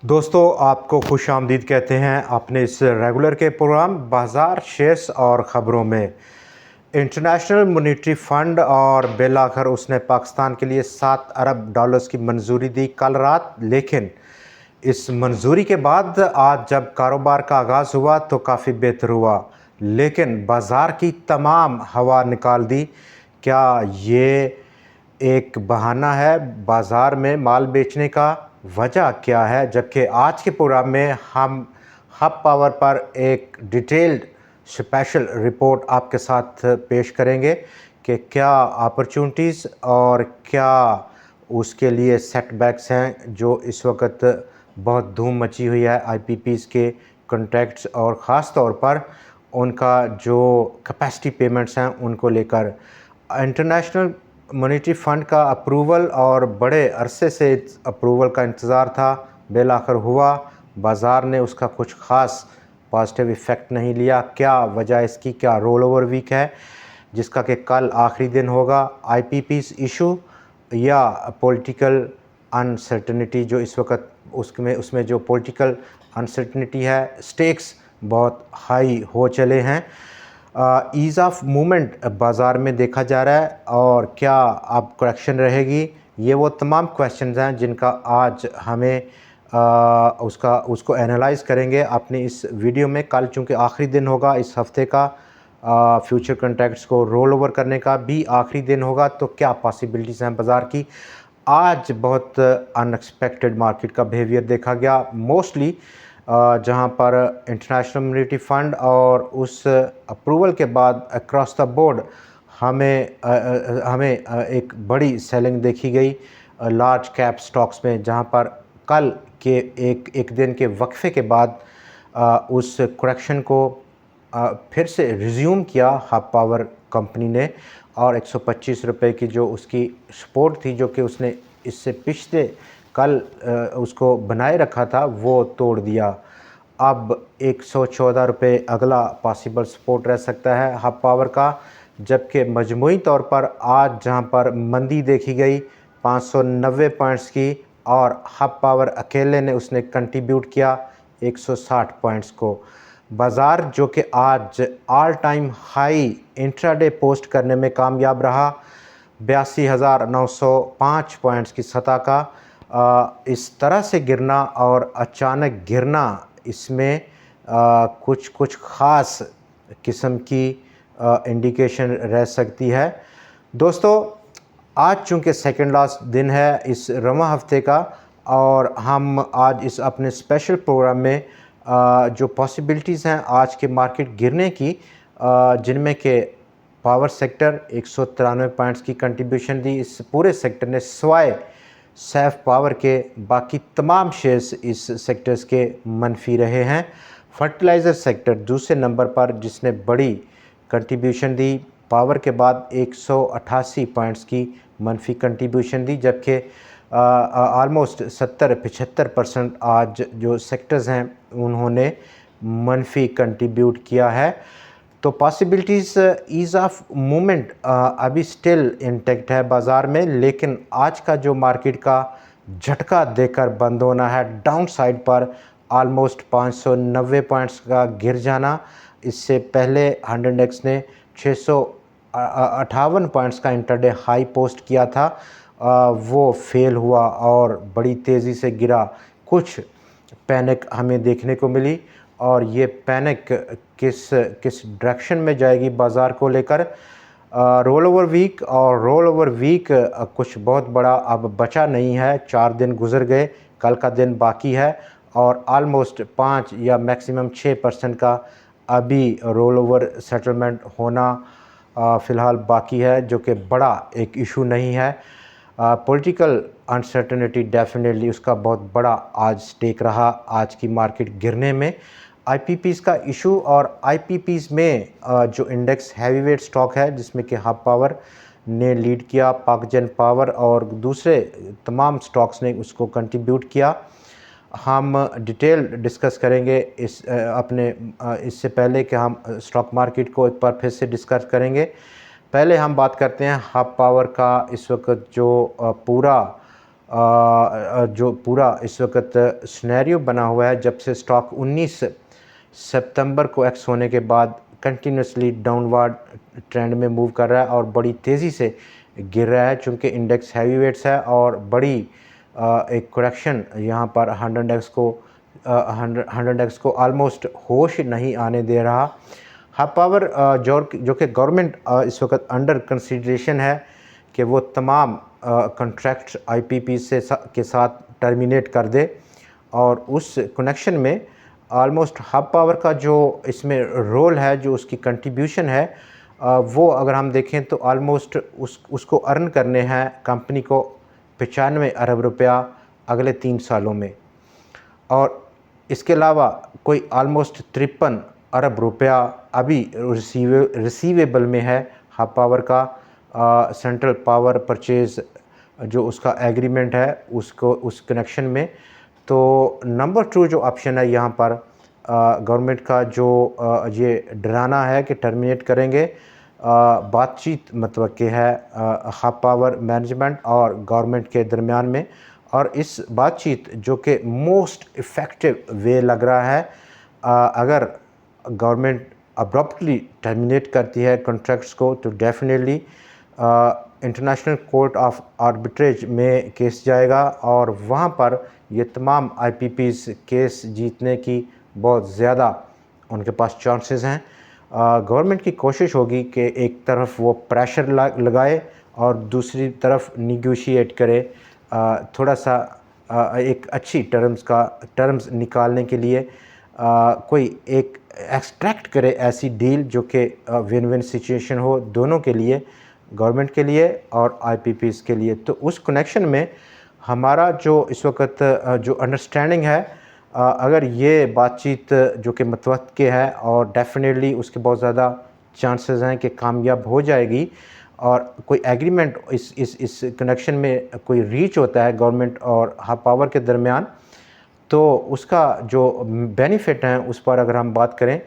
दोस्तों आपको खुश आमदीद कहते हैं अपने इस रेगुलर के प्रोग्राम बाज़ार शेयर्स और ख़बरों में। इंटरनेशनल मॉनेटरी फ़ंड और बिल आखिर उसने पाकिस्तान के लिए 7 अरब डॉलर्स की मंजूरी दी कल रात, लेकिन इस मंजूरी के बाद आज जब कारोबार का आगाज़ हुआ तो काफ़ी बेहतर हुआ, लेकिन बाज़ार की तमाम हवा निकाल दी। क्या ये एक बहाना है बाज़ार में माल बेचने का? वजह क्या है? जबकि आज के प्रोग्राम में हम हब पावर पर एक डिटेल्ड स्पेशल रिपोर्ट आपके साथ पेश करेंगे कि क्या अपॉर्चुनिटीज़ और क्या उसके लिए सेटबैक्स हैं जो इस वक्त बहुत धूम मची हुई है आईपीपीज़ के कॉन्ट्रैक्ट्स और ख़ास तौर पर उनका जो कैपेसिटी पेमेंट्स हैं उनको लेकर। इंटरनेशनल मॉनेटरी फ़ंड का अप्रूवल और बड़े अरसे से अप्रूवल का इंतज़ार था, बिल आखिर हुआ। बाज़ार ने उसका कुछ ख़ास पॉजिटिव इफ़ेक्ट नहीं लिया। क्या वजह इसकी? क्या रोल ओवर वीक है जिसका कि कल आखिरी दिन होगा? आईपीपीज़ इशू या पॉलिटिकल अनसर्टेनिटी जो इस वक्त उसमें जो पॉलिटिकल अनसर्टेनिटी है, स्टेक्स बहुत हाई हो चले हैं। ईज़ ऑफ मूवमेंट बाज़ार में देखा जा रहा है और क्या अब करेक्शन रहेगी? ये वो तमाम क्वेश्चंस हैं जिनका आज हमें उसको एनालाइज़ करेंगे अपनी इस वीडियो में। कल चूँकि आखिरी दिन होगा इस हफ़्ते का, फ्यूचर कॉन्ट्रैक्ट्स को रोल ओवर करने का भी आखिरी दिन होगा, तो क्या पॉसिबिलिटीज़ हैं बाज़ार की? आज बहुत अनएक्सपेक्टेड मार्केट का बिहेवियर देखा गया, मोस्टली जहां पर इंटरनेशनल मॉनेटरी फ़ंड और उस अप्रूवल के बाद अक्रॉस द बोर्ड हमें एक बड़ी सेलिंग देखी गई लार्ज कैप स्टॉक्स में, जहां पर कल के एक दिन के वक्फे के बाद उस करेक्शन को फिर से रिज्यूम किया हब पावर कंपनी ने, और 125 रुपये की जो उसकी सपोर्ट थी जो कि उसने इससे पिछले कल उसको बनाए रखा था वो तोड़ दिया। अब 114 रुपये अगला पॉसिबल सपोर्ट रह सकता है हब पावर का, जबकि मजमूई तौर पर आज जहां पर मंदी देखी गई 590 पॉइंट्स की, और हब पावर अकेले ने उसने कंट्रीब्यूट किया 160 पॉइंट्स को। बाज़ार जो कि आज all time high intraday post करने में कामयाब रहा 82,905 पॉइंट्स की सतह का। इस तरह से गिरना और अचानक गिरना, इसमें कुछ कुछ ख़ास किस्म की इंडिकेशन रह सकती है। दोस्तों आज चूँकि सेकंड लास्ट दिन है इस रवां हफ्ते का, और हम आज इस अपने स्पेशल प्रोग्राम में जो पॉसिबिलिटीज़ हैं आज के मार्केट गिरने की, जिनमें के पावर सेक्टर 193 पॉइंट्स की कंट्रीब्यूशन दी। इस पूरे सेक्टर ने स्वाय सैफ पावर के बाकी तमाम शेयर्स इस सेक्टर्स के मनफी रहे हैं। फर्टिलाइज़र सेक्टर दूसरे नंबर पर जिसने बड़ी कंट्रीब्यूशन दी, पावर के बाद 188 पॉइंट्स की मनफी कंट्रीब्यूशन दी, जबकि आलमोस्ट 70-75% आज जो सेक्टर्स हैं उन्होंने मनफी कंट्रीब्यूट किया है। तो पॉसिबिलिटीज़ ईज़ ऑफ मूवमेंट अभी स्टिल इंटैक्ट है बाज़ार में, लेकिन आज का जो मार्केट का झटका देकर बंद होना है डाउन साइड पर, ऑलमोस्ट 590 पॉइंट्स का गिर जाना। इससे पहले 100 एक्स ने 658 पॉइंट्स का इंटरडे हाई पोस्ट किया था, वो फेल हुआ और बड़ी तेज़ी से गिरा। कुछ पैनिक हमें देखने को मिली, और ये पैनिक किस किस डायरेक्शन में जाएगी बाज़ार को लेकर। रोल ओवर वीक और रोल ओवर वीक कुछ बहुत बड़ा अब बचा नहीं है। 4 दिन गुजर गए, कल का दिन बाकी है, और ऑलमोस्ट 5 या मैक्सिमम 6% का अभी रोल ओवर सेटलमेंट होना फ़िलहाल बाकी है, जो कि बड़ा एक इशू नहीं है। पॉलिटिकल अनसर्टेनिटी डेफिनेटली उसका बहुत बड़ा आज स्टेक रहा आज की मार्केट गिरने में। आईपीपीज़ का इशू, और आईपीपीज़ में जो इंडेक्स हैवीवेट स्टॉक है जिसमें कि हब पावर ने लीड किया, पाकजन पावर और दूसरे तमाम स्टॉक्स ने उसको कंट्रीब्यूट किया। हम डिटेल डिस्कस करेंगे इस इससे पहले कि हम स्टॉक मार्केट को एक बार फिर से डिस्कस करेंगे। पहले हम बात करते हैं हब पावर का। इस वक्त जो पूरा जो पूरा इस वक्त सिनेरियो बना हुआ है, जब से स्टॉक 19 सितंबर को एक्स होने के बाद कंटिन्यूसली डाउनवर्ड ट्रेंड में मूव कर रहा है और बड़ी तेज़ी से गिर रहा है, चूँकि इंडेक्स हैवी वेट्स है और बड़ी एक करेक्शन यहाँ पर 100x को ऑलमोस्ट होश नहीं आने दे रहा। हाफ पावर जो कि गवर्नमेंट इस वक्त अंडर कंसिडरेशन है कि वो तमाम कॉन्ट्रैक्ट आईपीपी के साथ टर्मिनेट कर दे, और उस कनेक्शन में ऑलमोस्ट हाफ पावर का जो इसमें रोल है, जो उसकी कंट्रीब्यूशन है, वो अगर हम देखें तो ऑलमोस्ट उसको अर्न करने हैं कंपनी को 95 अरब रुपया अगले 3 सालों में, और इसके अलावा कोई ऑलमोस्ट 53 अरब रुपया अभी रिसीवेबल में है हाफ पावर का। सेंट्रल पावर परचेज़ जो उसका एग्रीमेंट है उसको उस कनेक्शन में। तो नंबर 2 जो ऑप्शन है यहाँ पर गवर्नमेंट का जो ये डराना है कि टर्मिनेट करेंगे, बातचीत मतलब कि है हाफ पावर मैनेजमेंट और गवर्नमेंट के दरमियान में, और इस बातचीत जो कि मोस्ट इफ़ेक्टिव वे लग रहा है, अगर गवर्नमेंट अब्रप्टली टर्मिनेट करती है कॉन्ट्रैक्ट्स को तो definitely international court of arbitrage में केस जाएगा, और वहाँ पर ये तमाम आईपीपीस केस जीतने की बहुत ज़्यादा उनके पास चांसेस हैं। गवर्नमेंट की कोशिश होगी कि एक तरफ वो प्रेशर लगाए और दूसरी तरफ निगोशिएट करे, थोड़ा सा एक अच्छी टर्म्स निकालने के लिए कोई एक एक्सट्रैक्ट करे ऐसी डील जो कि विन विन सिचुएशन हो दोनों के लिए, गवर्नमेंट के लिए और आईपीपीस के लिए। तो उस कनेक्शन में हमारा जो इस वक्त जो अंडरस्टैंडिंग है, अगर ये बातचीत जो कि मतवक़्क़ी है और डेफिनेटली उसके बहुत ज़्यादा चांसेस हैं कि कामयाब हो जाएगी, और कोई एग्रीमेंट इस कनेक्शन में कोई रीच होता है गवर्नमेंट और हाफ पावर के दरमियान, तो उसका जो बेनिफिट हैं उस पर अगर हम बात करें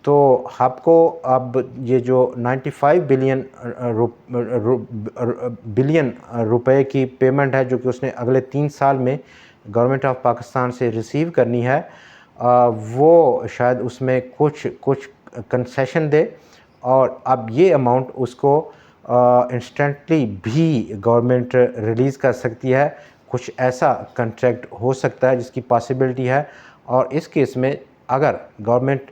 तो आपको अब ये जो 95 बिलियन रुपए की पेमेंट है जो कि उसने अगले 3 साल में गवर्नमेंट ऑफ पाकिस्तान से रिसीव करनी है, वो शायद उसमें कुछ कंसेशन दे, और अब ये अमाउंट उसको इंस्टेंटली भी गवर्नमेंट रिलीज़ कर सकती है। कुछ ऐसा कॉन्ट्रैक्ट हो सकता है जिसकी पॉसिबिलिटी है, और इस केस में अगर गवर्नमेंट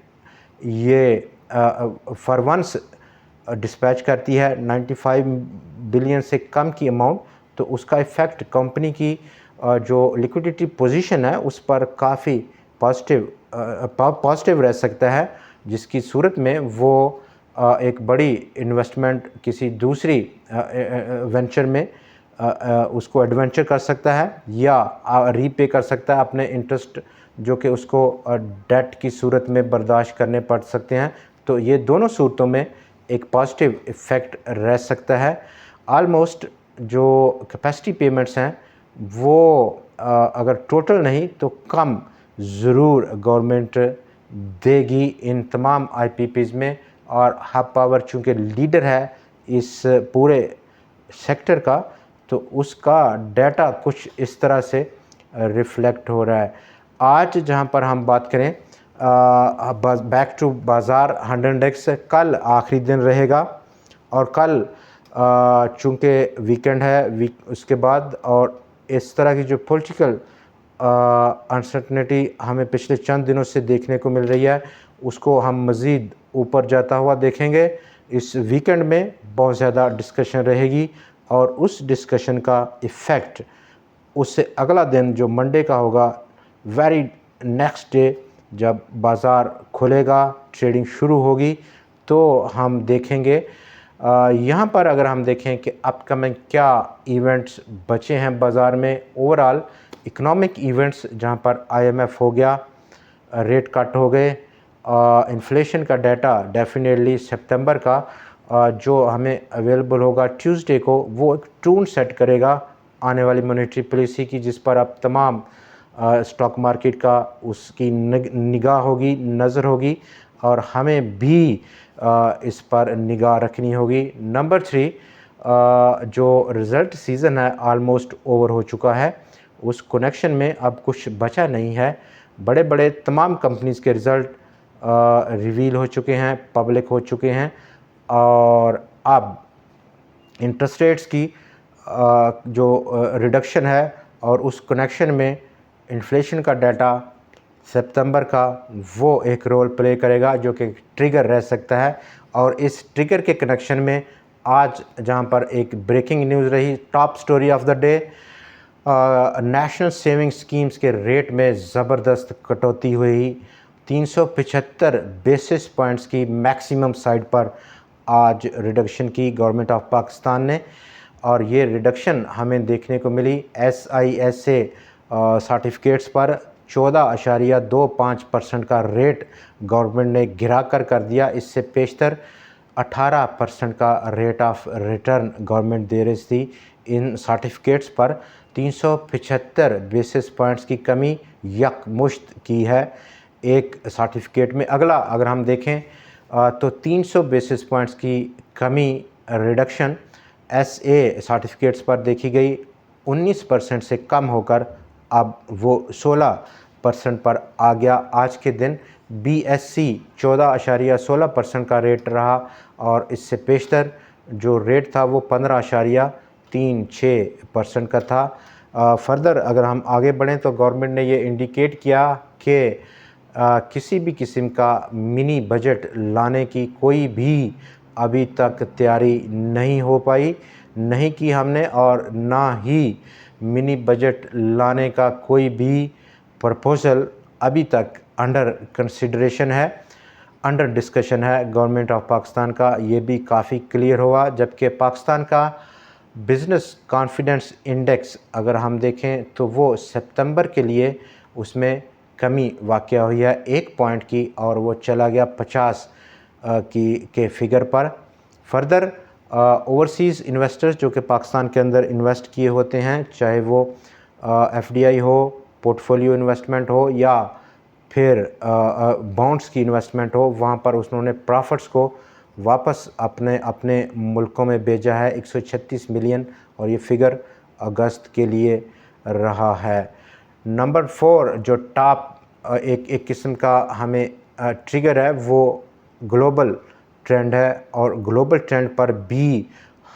ये फॉर वंस डिस्पैच करती है 95 बिलियन से कम की अमाउंट, तो उसका इफ़ेक्ट कंपनी की जो लिक्विडिटी पोजीशन है उस पर काफ़ी पॉजिटिव रह सकता है, जिसकी सूरत में वो एक बड़ी इन्वेस्टमेंट किसी दूसरी वेंचर में उसको एडवेंचर कर सकता है, या रीपे कर सकता है अपने इंटरेस्ट जो कि उसको डेट की सूरत में बर्दाश्त करने पड़ सकते हैं। तो ये दोनों सूरतों में एक पॉजिटिव इफ़ेक्ट रह सकता है। ऑलमोस्ट जो कैपेसिटी पेमेंट्स हैं वो अगर टोटल नहीं तो कम ज़रूर गवर्नमेंट देगी इन तमाम आईपीपीज़ में, और हाफ पावर चूँकि लीडर है इस पूरे सेक्टर का, तो उसका डाटा कुछ इस तरह से रिफ़्लेक्ट हो रहा है। आज जहां पर हम बात करें बैक टू बाज़ार 100x, कल आखिरी दिन रहेगा, और कल चूँकि वीकेंड है उसके बाद, और इस तरह की जो पॉलिटिकल अनसर्टनिटी हमें पिछले चंद दिनों से देखने को मिल रही है उसको हम मज़ीद ऊपर जाता हुआ देखेंगे। इस वीकेंड में बहुत ज़्यादा डिस्कशन रहेगी, और उस डिस्कशन का इफ़ेक्ट उससे अगला दिन जो मंडे का होगा, वेरी नेक्स्ट डे जब बाज़ार खुलेगा, ट्रेडिंग शुरू होगी, तो हम देखेंगे। यहाँ पर अगर हम देखें कि अपकमिंग क्या इवेंट्स बचे हैं बाज़ार में, ओवरऑल इकोनॉमिक इवेंट्स जहाँ पर आईएमएफ हो गया, रेट कट हो गए, इन्फ्लेशन का डाटा डेफिनेटली सितंबर का जो हमें अवेलेबल होगा ट्यूसडे को, वो एक टून सेट करेगा आने वाली मॉनेटरी पॉलिसी की, जिस पर अब तमाम स्टॉक मार्केट का उसकी निगाह होगी, नज़र होगी, और हमें भी इस पर निगाह रखनी होगी। नंबर 3, जो रिज़ल्ट सीज़न है ऑलमोस्ट ओवर हो चुका है। उस कनेक्शन में अब कुछ बचा नहीं है। बड़े बड़े तमाम कंपनीज़ के रिज़ल्ट रिवील हो चुके हैं, पब्लिक हो चुके हैं और अब इंटरेस्ट रेट्स की जो रिडक्शन है और उस कनेक्शन में इन्फ्लेशन का डाटा सितंबर का वो एक रोल प्ले करेगा जो कि ट्रिगर रह सकता है। और इस ट्रिगर के कनेक्शन में आज जहां पर एक ब्रेकिंग न्यूज़ रही, top story of the day, national saving schemes के रेट में ज़बरदस्त कटौती हुई। 375 बेसिस पॉइंट्स की मैक्सिमम साइड पर आज रिडक्शन की गवर्नमेंट ऑफ पाकिस्तान ने, और ये रिडक्शन हमें देखने को मिली SISA सर्टिफिकेट्स पर 14.25% का रेट गवर्नमेंट ने गिरा कर दिया। इससे पेशतर 18% का रेट ऑफ रिटर्न गवर्नमेंट दे रही थी। इन सर्टिफिकेट्स पर 375 बेसिस पॉइंट्स की कमी यकमुश्त की है एक सर्टिफिकेट में। अगला अगर हम देखें तो 300 बेसिस पॉइंट्स की कमी रिडक्शन SA सर्टिफिकेट्स पर देखी गई। 19% से कम होकर अब वो 16% पर आ गया। आज के दिन BSC 14.16% का रेट रहा और इससे पेशतर जो रेट था वो 15.36% का था। फर्दर अगर हम आगे बढ़ें तो गवर्नमेंट ने ये इंडिकेट किया कि किसी भी किस्म का मिनी बजट लाने की कोई भी अभी तक तैयारी नहीं हो पाई, नहीं की हमने, और ना ही मिनी बजट लाने का कोई भी प्रपोज़ल अभी तक अंडर कंसिडरेशन है, अंडर डिस्कशन है गवर्नमेंट ऑफ पाकिस्तान का। ये भी काफ़ी क्लियर हुआ। जबकि पाकिस्तान का बिज़नेस कॉन्फिडेंस इंडेक्स अगर हम देखें तो वो सितंबर के लिए उसमें कमी वाक़या हुई है 1 पॉइंट की और वो चला गया 50 के फिगर पर। फर्दर ओवरसीज़ इन्वेस्टर्स जो कि पाकिस्तान के अंदर इन्वेस्ट किए होते हैं, चाहे वो FDI हो, पोर्टफोलियो इन्वेस्टमेंट हो या फिर बॉन्ड्स की इन्वेस्टमेंट हो, वहाँ पर उन्होंने प्रॉफिट्स को वापस अपने अपने मुल्कों में भेजा है 136 मिलियन, और ये फिगर अगस्त के लिए रहा है। नंबर 4 जो टॉप एक किस्म का हमें ट्रिगर है वो ग्लोबल ट्रेंड है, और ग्लोबल ट्रेंड पर भी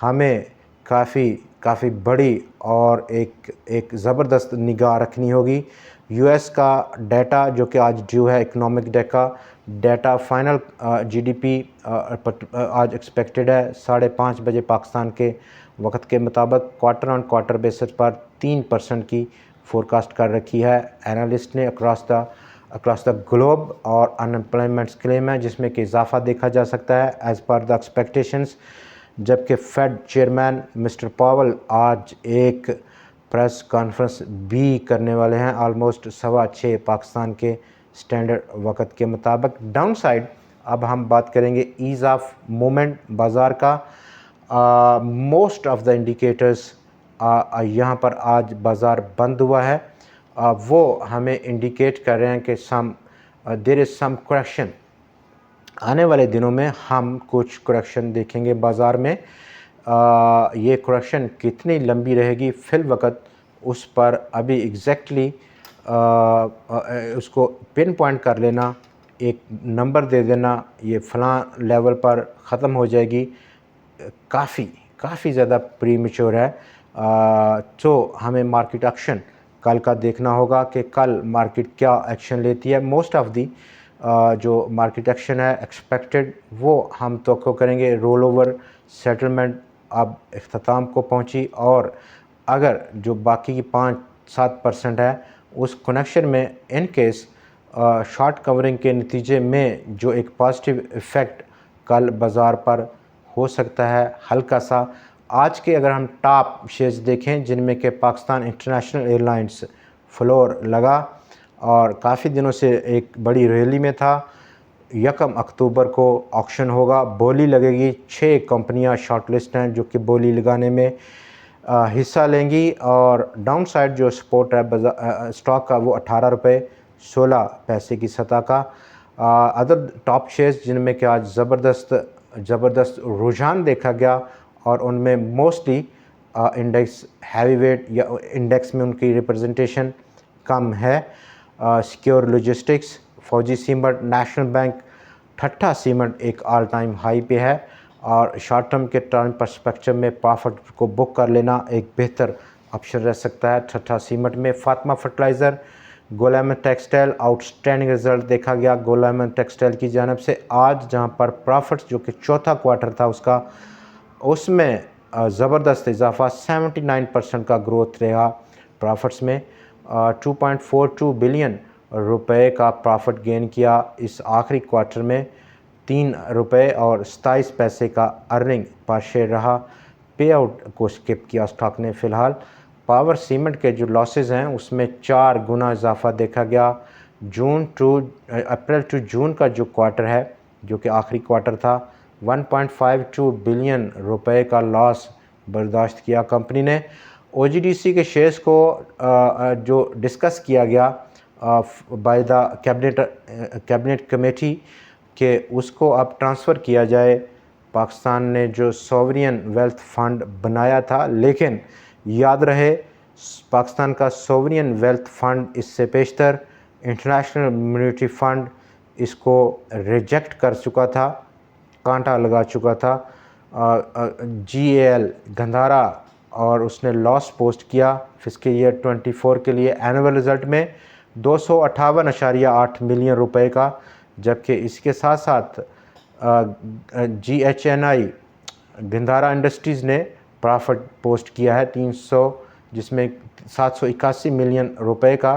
हमें काफ़ी बड़ी और एक ज़बरदस्त निगाह रखनी होगी। US का डाटा जो कि आज ड्यू है, इकोनॉमिक डाटा फाइनल GDP आज एक्सपेक्टेड है 5:30 बजे पाकिस्तान के वक्त के मुताबिक। क्वार्टर ऑन क्वार्टर बेसिस पर 3% की फोरकास्ट कर रखी है एनालिस्ट ने अक्रॉस द ग्लोब, और अनएम्प्लॉयमेंट क्लेम है जिसमें कि इजाफा देखा जा सकता है एज़ पर द एक्सपेक्टेशंस। जबकि फेड चेयरमैन मिस्टर पावल आज एक प्रेस कॉन्फ्रेंस भी करने वाले हैं ऑलमोस्ट 6:15 पाकिस्तान के स्टैंडर्ड वक्त के मुताबिक। डाउन साइड अब हम बात करेंगे ईज़ ऑफ मूवमेंट बाज़ार का। मोस्ट ऑफ द इंडिकेटर्स यहाँ पर आज बाज़ार बंद हुआ है, वो हमें इंडिकेट कर रहे हैं कि देयर इज़ सम करेक्शन। आने वाले दिनों में हम कुछ करेक्शन देखेंगे बाज़ार में। ये करेक्शन कितनी लंबी रहेगी फिल वक्त उस पर अभी एग्जैक्टली उसको पिन पॉइंट कर लेना, एक नंबर दे देना ये फ़लाँ लेवल पर ख़त्म हो जाएगी, काफ़ी ज़्यादा प्रीमेच्योर है। तो हमें मार्केट एक्शन कल का देखना होगा कि कल मार्केट क्या एक्शन लेती है। मोस्ट ऑफ दी जो मार्केट एक्शन है एक्सपेक्टेड वो हम तो करेंगे। रोल ओवर सेटलमेंट अब इख्तिताम को पहुंची, और अगर जो बाकी की 5-7% है उस कनेक्शन में इन केस शॉर्ट कवरिंग के नतीजे में जो एक पॉजिटिव इफ़ेक्ट कल बाज़ार पर हो सकता है हल्का सा। आज के अगर हम टॉप शेयर्स देखें जिनमें कि पाकिस्तान इंटरनेशनल एयरलाइंस फ्लोर लगा और काफ़ी दिनों से एक बड़ी रैली में था। 1 अक्टूबर को ऑक्शन होगा, बोली लगेगी। 6 कंपनियां शॉर्टलिस्ट हैं जो कि बोली लगाने में हिस्सा लेंगी, और डाउन साइड जो सपोर्ट है स्टॉक का वो 18 रुपये 16 पैसे की सतह का। अदर टॉप शेयर्स जिनमें कि आज ज़बरदस्त रुझान देखा गया और उनमें मोस्टली इंडेक्स हैवी वेट या इंडेक्स में उनकी रिप्रेजेंटेशन कम है। सिक्योर लॉजिस्टिक्स, फौजी सीमेंट, नेशनल बैंक, ठट्ठा सीमेंट एक ऑल टाइम हाई पे है और शॉर्ट टर्म के टर्म पर्सपेक्टिव में प्रॉफिट को बुक कर लेना एक बेहतर ऑप्शन रह सकता है ठट्ठा सीमेंट में। फातिमा फर्टिलाइज़र, गोलामन टेक्सटाइल, आउटस्टैंडिंग रिजल्ट देखा गया गोलामन टेक्सटाइल की जानब से आज, जहां पर प्रॉफिट्स जो कि चौथा क्वार्टर था उसका, उसमें ज़बरदस्त इजाफा 79% का ग्रोथ रहा प्रॉफिट्स में। 2.42 बिलियन रुपए का प्रॉफिट गेन किया इस आखिरी क्वार्टर में। 3 रुपये और 27 पैसे का अर्निंग पर शेयर रहा। पे आउट को स्किप किया स्टॉक ने फ़िलहाल। पावर सीमेंट के जो लॉसेस हैं उसमें 4 गुना इजाफा देखा गया। अप्रैल टू जून का जो क्वार्टर है, जो कि आखिरी क्वार्टर था, 1.52 बिलियन रुपए का लॉस बर्दाश्त किया कंपनी ने। ओजीडीसी के शेयर्स को जो डिस्कस किया गया बाय द कैबिनेट कमेटी के उसको अब ट्रांसफ़र किया जाए। पाकिस्तान ने जो सोवरियन वेल्थ फंड बनाया था, लेकिन याद रहे पाकिस्तान का सोवरियन वेल्थ फंड इससे पेशतर इंटरनेशनल मॉनेटरी फ़ंड इसको रिजेक्ट कर चुका था, कांटा लगा चुका था। GAL गंधारा और उसने लॉस पोस्ट किया फिस्कल ईयर 24 के लिए एनुअल रिज़ल्ट में 258.8 मिलियन रुपए का, जबकि इसके साथ साथ GHNI गंधारा इंडस्ट्रीज़ ने प्रॉफिट पोस्ट किया है 300, जिसमें 781 मिलियन रुपए का,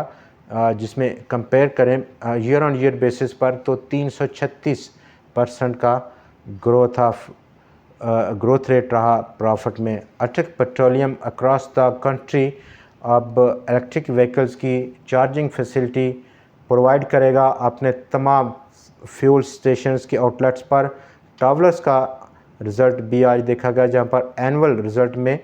जिसमें कंपेयर करें ईयर ऑन ईयर बेसिस पर तो 336% का ग्रोथ रेट रहा प्रॉफिट में। अटक पेट्रोलियम अक्रॉस द कंट्री अब इलेक्ट्रिक व्हीकल्स की चार्जिंग फैसिलिटी प्रोवाइड करेगा अपने तमाम फ्यूल स्टेशंस के आउटलेट्स पर। ट्रैवलर्स का रिज़ल्ट भी आज देखा गया, जहां पर एनुअल रिज़ल्ट में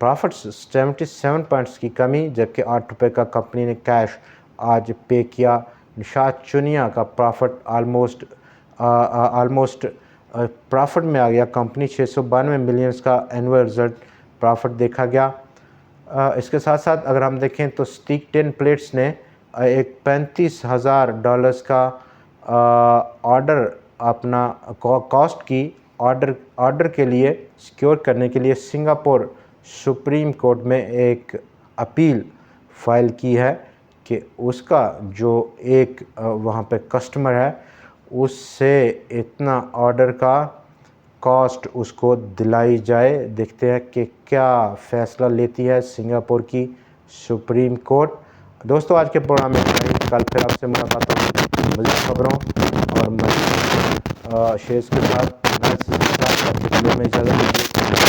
प्रॉफिट्स 77 पॉइंट्स की कमी, जबकि 8 रुपये का कंपनी ने कैश आज पे किया। निशात चुनिया का प्रॉफिट ऑलमोस्ट प्रॉफिट में आ गया। कंपनी 692 मिलियंस का एनुअल रिज़ल्ट प्रॉफिट देखा गया। इसके साथ साथ अगर हम देखें तो स्टीक 10 प्लेट्स ने एक $35,000 का ऑर्डर अपना कॉस्ट की ऑर्डर के लिए सिक्योर करने के लिए सिंगापुर सुप्रीम कोर्ट में एक अपील फाइल की है कि उसका जो एक वहाँ पे कस्टमर है उससे इतना ऑर्डर का कॉस्ट उसको दिलाई जाए। देखते हैं कि क्या फ़ैसला लेती है सिंगापुर की सुप्रीम कोर्ट। दोस्तों, आज के प्रोग्राम में इतना ही। कल फिर आपसे मुलाकात होगी मज़ीद खबरों और मज़ीद शेयर्स के साथ। में इजाज़त दीजिए।